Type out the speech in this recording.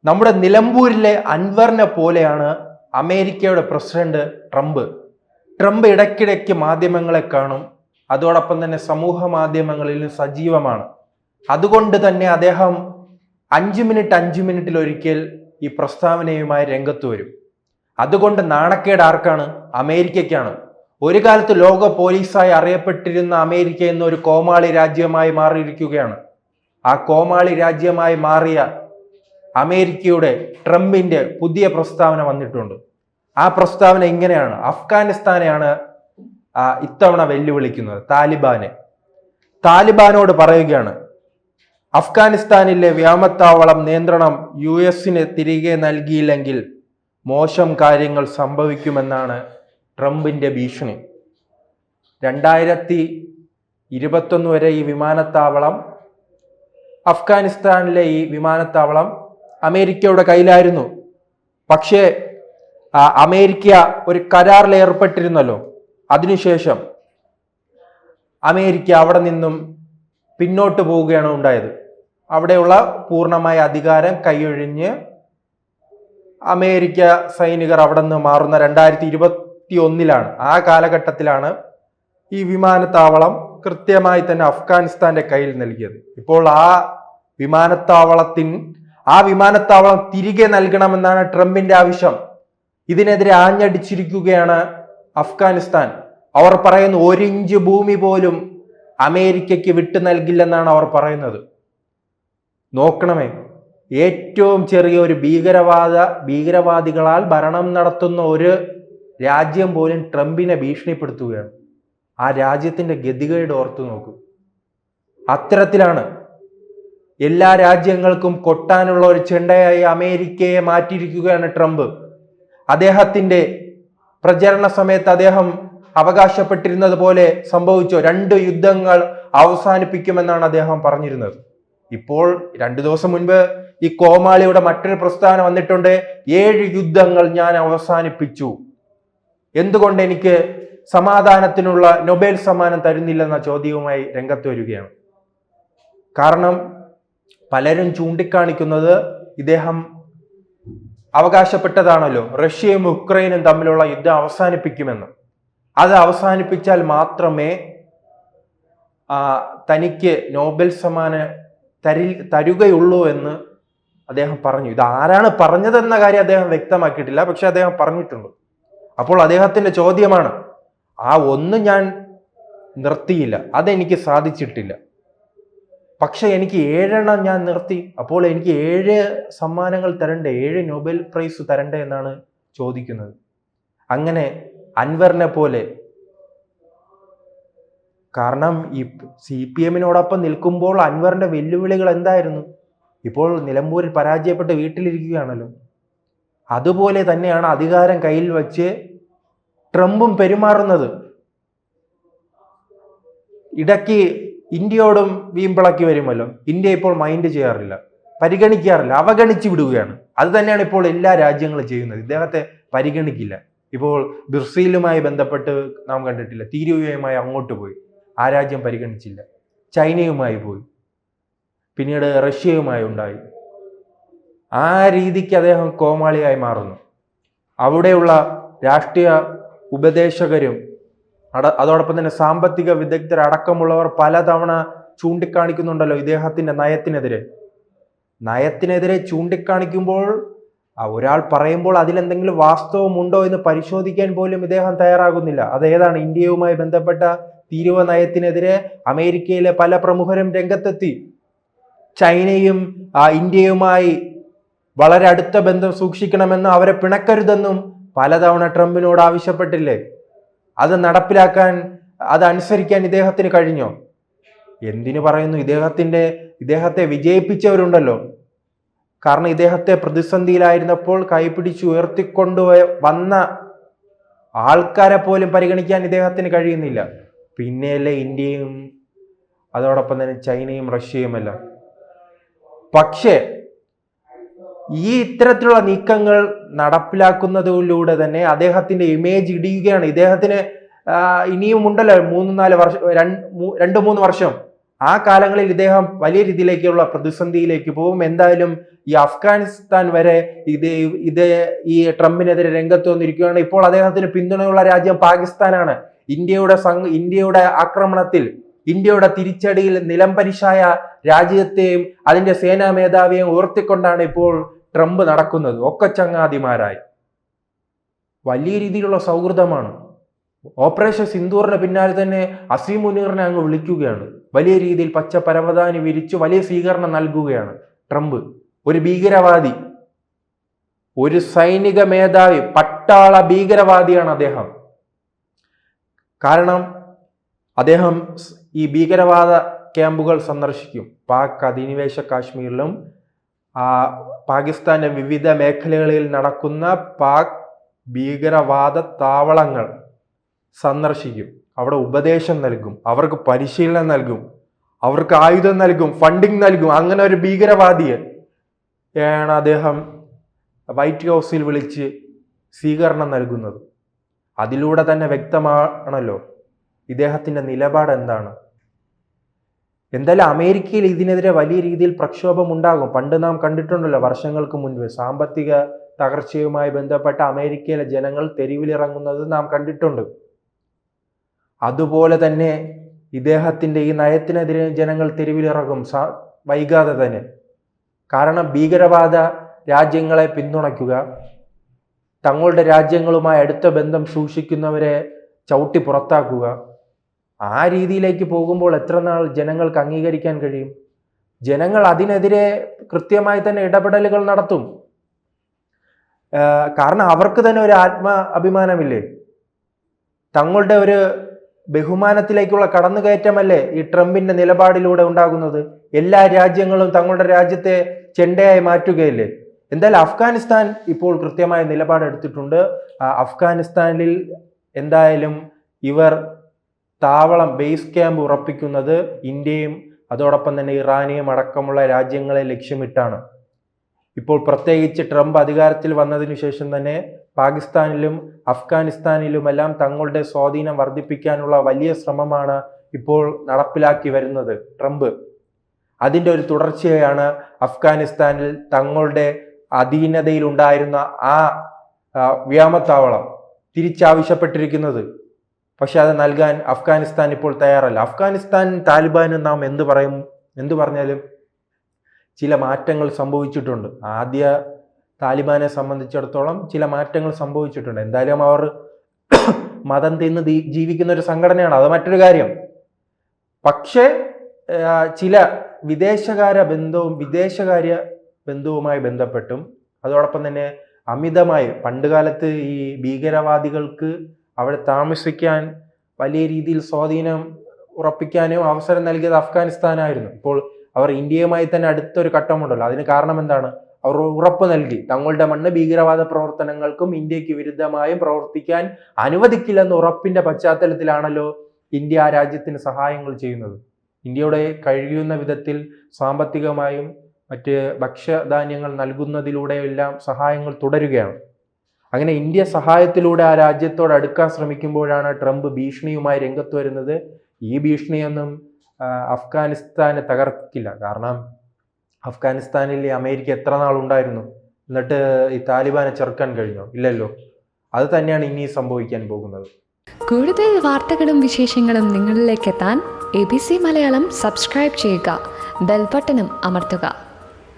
നമ്മുടെ നിലമ്പൂരിലെ അൻവറിനെ പോലെയാണ് അമേരിക്കയുടെ പ്രസിഡന്റ് ട്രംപ് ഇടയ്ക്കിടയ്ക്ക് മാധ്യമങ്ങളെ കാണും. അതോടൊപ്പം തന്നെ സമൂഹ മാധ്യമങ്ങളിൽ സജീവമാണ്. അതുകൊണ്ട് തന്നെ അദ്ദേഹം 5 മിനിറ്റിൽ ഒരിക്കൽ ഈ പ്രസ്താവനയുമായി രംഗത്ത് വരും. അതുകൊണ്ട് നാണക്കേട് ആർക്കാണ്? അമേരിക്കയ്ക്കാണ്. ഒരു കാലത്ത് ലോക പോലീസായി അറിയപ്പെട്ടിരുന്ന അമേരിക്ക എന്ന ഒരു കോമാളി രാജ്യമായി മാറിയിരിക്കുകയാണ്. ആ കോമാളി രാജ്യമായി മാറിയ അമേരിക്കയുടെ ട്രംപിന്റെ പുതിയ പ്രസ്താവന വന്നിട്ടുണ്ട്. ആ പ്രസ്താവന ഇങ്ങനെയാണ്: അഫ്ഗാനിസ്ഥാനെയാണ് ഇത്തവണ വെല്ലുവിളിക്കുന്നത്. താലിബാനോട് പറയുകയാണ്, അഫ്ഗാനിസ്ഥാനിലെ വ്യോമത്താവളം നിയന്ത്രണം US-ന് തിരികെ നൽകിയില്ലെങ്കിൽ മോശം കാര്യങ്ങൾ സംഭവിക്കുമെന്നാണ് ട്രംപിന്റെ ഭീഷണി. 2021 വരെ ഈ വിമാനത്താവളം, അഫ്ഗാനിസ്ഥാനിലെ ഈ വിമാനത്താവളം അമേരിക്കയുടെ കയ്യിലായിരുന്നു. പക്ഷേ അമേരിക്ക ഒരു കരാറിൽ ഏർപ്പെട്ടിരുന്നല്ലോ. അതിനുശേഷം അമേരിക്ക അവിടെ നിന്നും പിന്നോട്ട് പോവുകയാണ് ഉണ്ടായത്. അവിടെയുള്ള പൂർണ്ണമായ അധികാരം കൈയൊഴിഞ്ഞ് അമേരിക്ക സൈനികർ അവിടെ നിന്ന് മാറുന്ന 2021 ആ കാലഘട്ടത്തിലാണ് ഈ വിമാനത്താവളം കൃത്യമായി തന്നെ അഫ്ഗാനിസ്ഥാന്റെ കയ്യിൽ നൽകിയത്. ഇപ്പോൾ ആ വിമാനത്താവളം തിരികെ നൽകണമെന്നാണ് ട്രംപിന്റെ ആവശ്യം. ഇതിനെതിരെ ആഞ്ഞടിച്ചിരിക്കുകയാണ് അഫ്ഗാനിസ്ഥാൻ. അവർ പറയുന്നു 1 ഇഞ്ച് ഭൂമി പോലും അമേരിക്കയ്ക്ക് വിട്ടു നൽകില്ലെന്നാണ് അവർ പറയുന്നത്. നോക്കണമേ, ഏറ്റവും ചെറിയ ഒരു ഭീകരവാദികളാൽ ഭരണം നടത്തുന്ന ഒരു രാജ്യം പോലും ട്രംപിനെ ഭീഷണിപ്പെടുത്തുകയാണ്. ആ രാജ്യത്തിന്റെ ഗതികേട് ഓർത്തു നോക്കൂ. അത്തരത്തിലാണ് എല്ലാ രാജ്യങ്ങൾക്കും കൊട്ടാനുള്ള ഒരു ചെണ്ടയായി അമേരിക്കയെ മാറ്റിയിരിക്കുകയാണ് ട്രംപ്. അദ്ദേഹത്തിന്റെ പ്രചരണ സമയത്ത് അദ്ദേഹം അവകാശപ്പെട്ടിരുന്നത് പോലെ സംഭവിച്ചോ? 2 യുദ്ധങ്ങൾ അവസാനിപ്പിക്കുമെന്നാണ് അദ്ദേഹം പറഞ്ഞിരുന്നത്. ഇപ്പോൾ 2 ദിവസം മുൻപ് ഈ കോമാളിയുടെ മറ്റൊരു പ്രസ്താവന വന്നിട്ടുണ്ട്: 7 യുദ്ധങ്ങൾ ഞാൻ അവസാനിപ്പിച്ചു. എന്തുകൊണ്ട് എനിക്ക് സമാധാനത്തിനുള്ള നൊബേൽ സമ്മാനം തരുന്നില്ലെന്ന ചോദ്യവുമായി രംഗത്ത് വരികയാണ്. കാരണം പലരും ചൂണ്ടിക്കാണിക്കുന്നത് ഇദ്ദേഹം അവകാശപ്പെട്ടതാണല്ലോ, റഷ്യയും യുക്രൈനും തമ്മിലുള്ള യുദ്ധം അവസാനിപ്പിക്കുമെന്ന്. അത് അവസാനിപ്പിച്ചാൽ മാത്രമേ തനിക്ക് നോബൽ സമ്മാനം തരുകയുള്ളൂ എന്ന് അദ്ദേഹം പറഞ്ഞു. ഇത് ആരാണ് പറഞ്ഞതെന്ന കാര്യം അദ്ദേഹം വ്യക്തമാക്കിയിട്ടില്ല, പക്ഷെ അദ്ദേഹം പറഞ്ഞിട്ടുണ്ട്. അപ്പോൾ അദ്ദേഹത്തിന്റെ ചോദ്യമാണ്, ആ 1 ഞാൻ നിർത്തിയില്ല, അതെനിക്ക് സാധിച്ചിട്ടില്ല. പക്ഷെ എനിക്ക് 7 ഞാൻ നിർത്തി. അപ്പോൾ എനിക്ക് 7 സമ്മാനങ്ങൾ തരണ്ടേ, 7 നൊബേൽ പ്രൈസ് തരണ്ടേ എന്നാണ് ചോദിക്കുന്നത്. അങ്ങനെ അൻവറിനെ പോലെ, കാരണം ഈ CPM-നോടൊപ്പം നിൽക്കുമ്പോൾ അൻവറിന്റെ വെല്ലുവിളികൾ എന്തായിരുന്നു? ഇപ്പോൾ നിലമ്പൂരിൽ പരാജയപ്പെട്ട് വീട്ടിലിരിക്കുകയാണല്ലോ. അതുപോലെ തന്നെയാണ് അധികാരം കയ്യിൽ വെച്ച് ട്രംപും പെരുമാറുന്നത്. ഇടയ്ക്ക് ഇന്ത്യയോടും വീമ്പിളക്കി വരുമല്ലോ. ഇന്ത്യ ഇപ്പോൾ മൈൻഡ് ചെയ്യാറില്ല, പരിഗണിക്കാറില്ല, അവഗണിച്ചു വിടുകയാണ്. അത് തന്നെയാണ് ഇപ്പോൾ എല്ലാ രാജ്യങ്ങളും ചെയ്യുന്നത്. ഇദ്ദേഹത്തെ പരിഗണിക്കില്ല. ഇപ്പോൾ ബ്രസീലുമായി ബന്ധപ്പെട്ട് നാം കണ്ടിട്ടില്ല, തീരുവയുമായി അങ്ങോട്ട് പോയി, ആ രാജ്യം പരിഗണിച്ചില്ല. ചൈനയുമായി പോയി, പിന്നീട് റഷ്യയുമായി ഉണ്ടായി. ആ രീതിക്ക് അദ്ദേഹം കോമാളിയായി മാറുന്നു. അവിടെയുള്ള രാഷ്ട്രീയ ഉപദേശകരും അതോടൊപ്പം തന്നെ സാമ്പത്തിക വിദഗ്ധർ അടക്കമുള്ളവർ പലതവണ ചൂണ്ടിക്കാണിക്കുന്നുണ്ടല്ലോ ഇദ്ദേഹത്തിന്റെ നയത്തിനെതിരെ ചൂണ്ടിക്കാണിക്കുമ്പോൾ ഒരാൾ പറയുമ്പോൾ അതിലെന്തെങ്കിലും വാസ്തവമുണ്ടോ എന്ന് പരിശോധിക്കാൻ പോലും ഇദ്ദേഹം തയ്യാറാകുന്നില്ല. അതേതാണ്? ഇന്ത്യയുമായി ബന്ധപ്പെട്ട തീരുവ നയത്തിനെതിരെ അമേരിക്കയിലെ പല പ്രമുഖരും രംഗത്തെത്തി. ചൈനയും ഇന്ത്യയുമായി വളരെ അടുത്ത ബന്ധം സൂക്ഷിക്കണമെന്നും അവരെ പിണക്കരുതെന്നും പലതവണ ട്രംപിനോട് ആവശ്യപ്പെട്ടില്ലേ? അത് നടപ്പിലാക്കാൻ, അത് അനുസരിക്കാൻ ഇദ്ദേഹത്തിന് കഴിഞ്ഞോ? എന്തിനു പറയുന്നു? ഇദ്ദേഹത്തെ വിജയിപ്പിച്ചവരുണ്ടല്ലോ. കാരണം ഇദ്ദേഹത്തെ പ്രതിസന്ധിയിലായിരുന്നപ്പോൾ കൈപിടിച്ച് ഉയർത്തിക്കൊണ്ടു വന്ന ആൾക്കാരെ പോലും പരിഗണിക്കാൻ ഇദ്ദേഹത്തിന് കഴിയുന്നില്ല. പിന്നെയല്ലേ ഇന്ത്യയും അതോടൊപ്പം തന്നെ ചൈനയും റഷ്യയുമെല്ലാം. പക്ഷേ ഈ ഇത്തരത്തിലുള്ള നീക്കങ്ങൾ നടപ്പിലാക്കുന്നതിലൂടെ തന്നെ അദ്ദേഹത്തിന്റെ ഇമേജ് ഇടിയുകയാണ്. ഇദ്ദേഹത്തിന് ഇനിയും ഉണ്ടല്ലോ 3-4 വർഷം, 2-3 വർഷം. ആ കാലങ്ങളിൽ ഇദ്ദേഹം വലിയ രീതിയിലേക്കുള്ള പ്രതിസന്ധിയിലേക്ക് പോകും. എന്തായാലും ഈ അഫ്ഗാനിസ്ഥാൻ വരെ ഇത് ഈ ട്രംപിനെതിരെ രംഗത്ത് വന്നിരിക്കുകയാണ്. ഇപ്പോൾ അദ്ദേഹത്തിന് പിന്തുണയുള്ള രാജ്യം പാകിസ്ഥാനാണ്. ഇന്ത്യയുടെ ആക്രമണത്തിൽ, ഇന്ത്യയുടെ തിരിച്ചടിയിൽ നിലംപരിശായ രാജ്യത്തെയും അതിന്റെ സേനാ മേധാവിയെയും ഉയർത്തിക്കൊണ്ടാണ് ഇപ്പോൾ ട്രംപ് നടക്കുന്നത്. ഒക്കെ ചങ്ങാതിമാരായി വലിയ രീതിയിലുള്ള സൗഹൃദമാണ്. ഓപ്പറേഷൻ സിന്ദൂറിന് പിന്നാലെ തന്നെ അസീം മുനീറിനെ അങ്ങ് വിളിക്കുകയാണ്. വലിയ രീതിയിൽ പച്ച പരവതാനി വിരിച്ചു വലിയ സ്വീകരണം നൽകുകയാണ് ട്രംപ്. ഒരു ഭീകരവാദി, ഒരു സൈനിക മേധാവി, പട്ടാള ഭീകരവാദിയാണ് അദ്ദേഹം. കാരണം അദ്ദേഹം ഈ ഭീകരവാദ ക്യാമ്പുകൾ സന്ദർശിക്കും. പാക് അധിനിവേശ കാശ്മീരിലും പാകിസ്ഥാന്റെ വിവിധ മേഖലകളിൽ നടക്കുന്ന പാക് ഭീകരവാദ താവളങ്ങൾ സന്ദർശിക്കും. അവിടെ ഉപദേശം നൽകും, അവർക്ക് പരിശീലനം നൽകും, അവർക്ക് ആയുധം നൽകും, ഫണ്ടിങ് നൽകും. അങ്ങനെ ഒരു ഭീകരവാദിയെ ആണ് അദ്ദേഹം വൈറ്റ് ഹൗസിൽ വിളിച്ച് സ്വീകരണം നൽകുന്നത്. അതിലൂടെ തന്നെ വ്യക്തമാണല്ലോ ഇദ്ദേഹത്തിന്റെ നിലപാട് എന്താണ്. എന്തായാലും അമേരിക്കയിൽ ഇതിനെതിരെ വലിയ രീതിയിൽ പ്രക്ഷോഭം ഉണ്ടാകും. പണ്ട് നാം കണ്ടിട്ടുണ്ടല്ലോ, വർഷങ്ങൾക്ക് മുൻപ് സാമ്പത്തിക തകർച്ചയുമായി ബന്ധപ്പെട്ട അമേരിക്കയിലെ ജനങ്ങൾ തെരുവിലിറങ്ങുന്നത് നാം കണ്ടിട്ടുണ്ട്. അതുപോലെ തന്നെ ഇദ്ദേഹത്തിന്റെ ഈ നയത്തിനെതിരെ ജനങ്ങൾ തെരുവിലിറങ്ങും വൈകാതെ തന്നെ. കാരണം ഭീകരവാദ രാജ്യങ്ങളെ പിന്തുണയ്ക്കുക, തങ്ങളുടെ രാജ്യങ്ങളുമായി അടുത്ത ബന്ധം സൂക്ഷിക്കുന്നവരെ ചവിട്ടി പുറത്താക്കുക, ആ രീതിയിലേക്ക് പോകുമ്പോൾ എത്ര നാൾ ജനങ്ങൾക്ക് അംഗീകരിക്കാൻ കഴിയും? ജനങ്ങൾ അതിനെതിരെ കൃത്യമായി തന്നെ ഇടപെടലുകൾ നടത്തും. കാരണം അവർക്ക് തന്നെ ഒരു അഭിമാനമില്ലേ? തങ്ങളുടെ ഒരു ബഹുമാനത്തിലേക്കുള്ള കടന്നുകയറ്റമല്ലേ ഈ ട്രംപിന്റെ നിലപാടിലൂടെ ഉണ്ടാകുന്നത്? എല്ലാ രാജ്യങ്ങളും തങ്ങളുടെ രാജ്യത്തെ ചെണ്ടയായി മാറ്റുകയല്ലേ? എന്തായാലും അഫ്ഗാനിസ്ഥാൻ ഇപ്പോൾ കൃത്യമായ നിലപാടെടുത്തിട്ടുണ്ട്. അഫ്ഗാനിസ്ഥാനിൽ എന്തായാലും ഇവർ താവളം, ബേസ് ക്യാമ്പ് ഉറപ്പിക്കുന്നത് ഇന്ത്യയും അതോടൊപ്പം തന്നെ ഇറാനെയും അടക്കമുള്ള രാജ്യങ്ങളെ ലക്ഷ്യമിട്ടാണ്. ഇപ്പോൾ പ്രത്യേകിച്ച് ട്രംപ് അധികാരത്തിൽ വന്നതിനു ശേഷം തന്നെ പാകിസ്ഥാനിലും അഫ്ഗാനിസ്ഥാനിലുമെല്ലാം തങ്ങളുടെ സ്വാധീനം വർദ്ധിപ്പിക്കാനുള്ള വലിയ ശ്രമമാണ് ഇപ്പോൾ നടപ്പിലാക്കി വരുന്നത് ട്രംപ്. അതിൻ്റെ ഒരു തുടർച്ചയാണ് അഫ്ഗാനിസ്ഥാനിൽ തങ്ങളുടെ അധീനതയിലുണ്ടായിരുന്ന ആ വ്യോമത്താവളം തിരിച്ചാവശ്യപ്പെട്ടിരിക്കുന്നത്. പക്ഷെ അത് നൽകാൻ അഫ്ഗാനിസ്ഥാൻ ഇപ്പോൾ തയ്യാറല്ല. അഫ്ഗാനിസ്ഥാൻ താലിബാന് നാം എന്തു പറഞ്ഞാലും ചില മാറ്റങ്ങൾ സംഭവിച്ചിട്ടുണ്ട്. ആദ്യ താലിബാനെ സംബന്ധിച്ചിടത്തോളം ചില മാറ്റങ്ങൾ സംഭവിച്ചിട്ടുണ്ട്. എന്തായാലും അവർ മതം തിന്ന് ജീവിക്കുന്ന ഒരു സംഘടനയാണ്, അത് മറ്റൊരു കാര്യം. പക്ഷേ ചില വിദേശകാര്യ ബന്ധവുമായി ബന്ധപ്പെട്ടും അതോടൊപ്പം തന്നെ അമിതമായി പണ്ടുകാലത്ത് ഈ ഭീകരവാദികൾക്ക് അവിടെ താമസിക്കാൻ വലിയ രീതിയിൽ സ്വാധീനം ഉറപ്പിക്കാനും അവസരം നൽകിയത് അഫ്ഗാനിസ്ഥാനായിരുന്നു. ഇപ്പോൾ അവർ ഇന്ത്യയുമായി തന്നെ അടുത്തൊരു ഘട്ടമുണ്ടല്ലോ. അതിന് കാരണം എന്താണ്? അവർ ഉറപ്പ് നൽകി തങ്ങളുടെ മണ്ണ് ഭീകരവാദ പ്രവർത്തനങ്ങൾക്കും ഇന്ത്യക്ക് വിരുദ്ധമായും പ്രവർത്തിക്കാൻ അനുവദിക്കില്ലെന്ന ഉറപ്പിന്റെ പശ്ചാത്തലത്തിലാണല്ലോ ഇന്ത്യ ആ രാജ്യത്തിന് സഹായങ്ങൾ ചെയ്യുന്നത്. ഇന്ത്യയുടെ കഴിയുന്ന വിധത്തിൽ സാമ്പത്തികമായും മറ്റ് ഭക്ഷ്യധാന്യങ്ങൾ നൽകുന്നതിലൂടെയെല്ലാം സഹായങ്ങൾ തുടരുകയാണ്. അങ്ങനെ ഇന്ത്യ സഹായത്തിലൂടെ ആ രാജ്യത്തോട് അടുക്കാൻ ശ്രമിക്കുമ്പോഴാണ് ട്രംപ് ഭീഷണിയുമായി രംഗത്ത് വരുന്നത്. ഈ ഭീഷണിയൊന്നും അഫ്ഗാനിസ്ഥാനെ തകർക്കില്ല. കാരണം അഫ്ഗാനിസ്ഥാനിൽ അമേരിക്ക എത്ര നാളുണ്ടായിരുന്നു? എന്നിട്ട് ഈ താലിബാനെ ചെറുക്കാൻ കഴിഞ്ഞോ? ഇല്ലല്ലോ. അത് തന്നെയാണ് ഇനി സംഭവിക്കാൻ പോകുന്നത്. കൂടുതൽ വാർത്തകളും വിശേഷങ്ങളും നിങ്ങളിലേക്ക് എത്താൻ ABC മലയാളം സബ്സ്ക്രൈബ് ചെയ്യുക, ബെൽ ബട്ടണും അമർത്തുക.